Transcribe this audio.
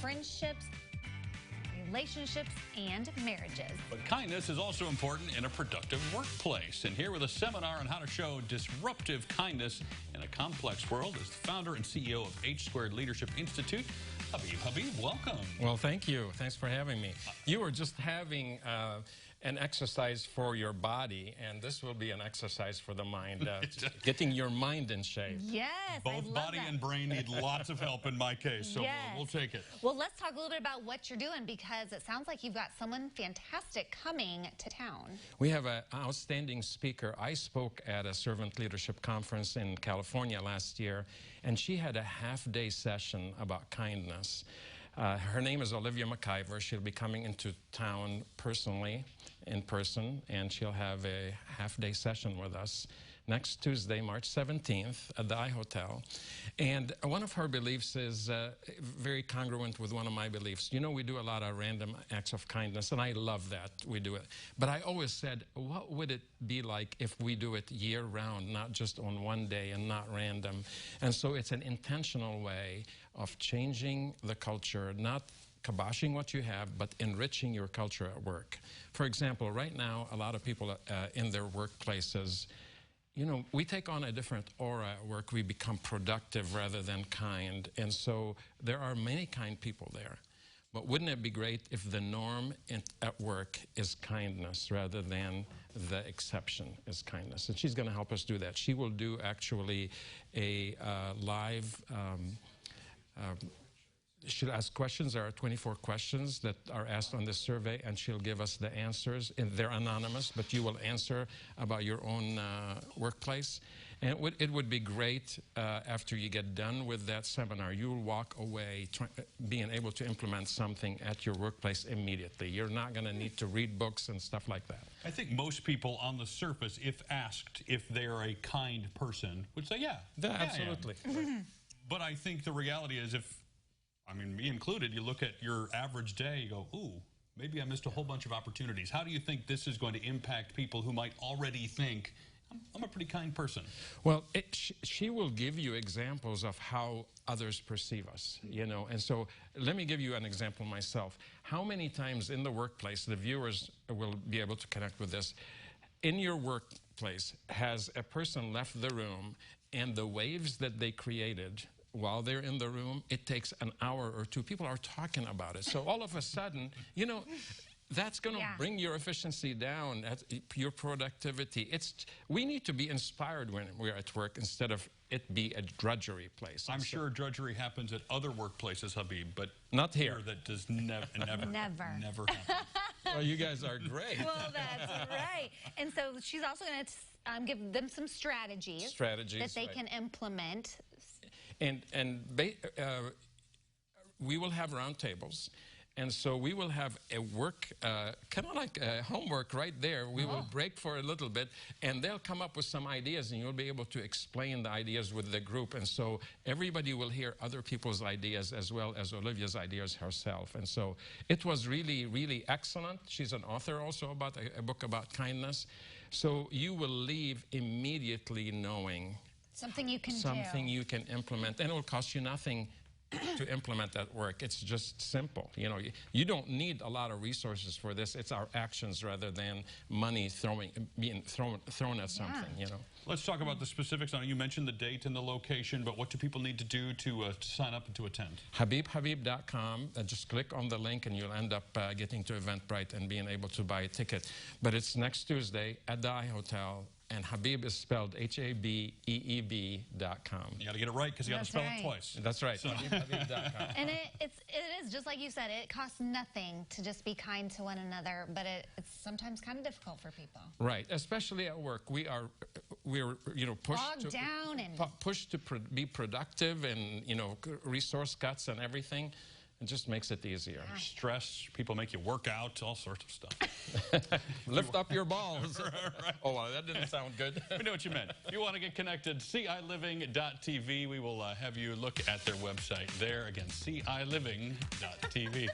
friendships, relationships, and marriages. But kindness is also important in a productive workplace. And here with a seminar on how to show disruptive kindness in a complex world is the founder and CEO of H Squared Leadership Institute, Habib. Habib, welcome. Well, thank you. Thanks for having me. You were just having an exercise for your body, and this will be an exercise for the mind, getting your mind in shape. Yes, both body and brain need lots of help in my case, so yes. we'll take it. Well, let's talk a little bit about what you're doing, because it sounds like you've got someone fantastic coming to town. We have an outstanding speaker. I spoke at a servant leadership conference in California last year, and she had a half-day session about kindness. Her name is Olivia McIver. She'll be coming into town personally, in person, and she'll have a half-day session with us next Tuesday, March 17th at the iHotel. And one of her beliefs is very congruent with one of my beliefs. You know, we do a lot of random acts of kindness, and I love that we do it. But I always said, what would it be like if we do it year-round, not just on one day and not random? And so it's an intentional way of changing the culture, not kiboshing what you have, but enriching your culture at work. For example, right now, a lot of people in their workplaces, you know, we take on a different aura at work. We become productive rather than kind. And so there are many kind people there. But wouldn't it be great if the norm at work is kindness rather than the exception is kindness? And she's going to help us do that. She will do actually a live she'll ask questions. There are 24 questions that are asked on this survey, and she'll give us the answers. And they're anonymous, but you will answer about your own workplace. And it would be great after you get done with that seminar, you'll walk away being able to implement something at your workplace immediately. You're not going to need to read books and stuff like that. I think most people on the surface, if asked if they're a kind person, would say, yeah. Absolutely. But I think the reality is, I mean, me included, you look at your average day, you go, ooh, maybe I missed a whole bunch of opportunities. How do you think this is going to impact people who might already think, I'm a pretty kind person? Well, she will give you examples of how others perceive us, you know. And so let me give you an example myself. How many times in the workplace, the viewers will be able to connect with this, in your workplace, has a person left the room and the waves that they created while they're in the room, it takes an hour or two. People are talking about it. So all of a sudden, you know, that's going to bring your efficiency down, your productivity. We need to be inspired when we're at work instead of it be a drudgery place. I'm sure drudgery happens at other workplaces, Habib, but not here. That does never happen. Well, you guys are great. Well, that's right. And so she's also going to give them some strategies that they can implement. And we will have roundtables. And so we will have a work, kind of like homework right there. We will break for a little bit, and they'll come up with some ideas, and you'll be able to explain the ideas with the group. And so everybody will hear other people's ideas as well as Olivia's ideas herself. And so it was really, really excellent. She's an author also about a book about kindness. So you will leave immediately knowing something you can implement, and it will cost you nothing to implement that work. It's just simple. You know, you don't need a lot of resources for this. It's our actions rather than money being thrown at something, you know. Let's talk about the specifics on it. You mentioned the date and the location, but what do people need to do to sign up and to attend? HabibHabib.com. Just click on the link and you'll end up getting to Eventbrite and being able to buy a ticket. But it's next Tuesday at the iHotel. And Habib is spelled HABEEB.com. You got to get it right because you got to spell it twice. That's right. So. HabibHabib.com. And it is just like you said. It costs nothing to just be kind to one another, but it's sometimes kind of difficult for people. Right, especially at work. We're you know, pushed to be productive, and you know, resource cuts and everything. It just makes it easier. Stress, people make you work out, all sorts of stuff. Lift up your balls. Right. Oh, well, that didn't sound good. We know what you meant. If you want to get connected, CILiving.tv. We will have you look at their website there. Again, CILiving.tv.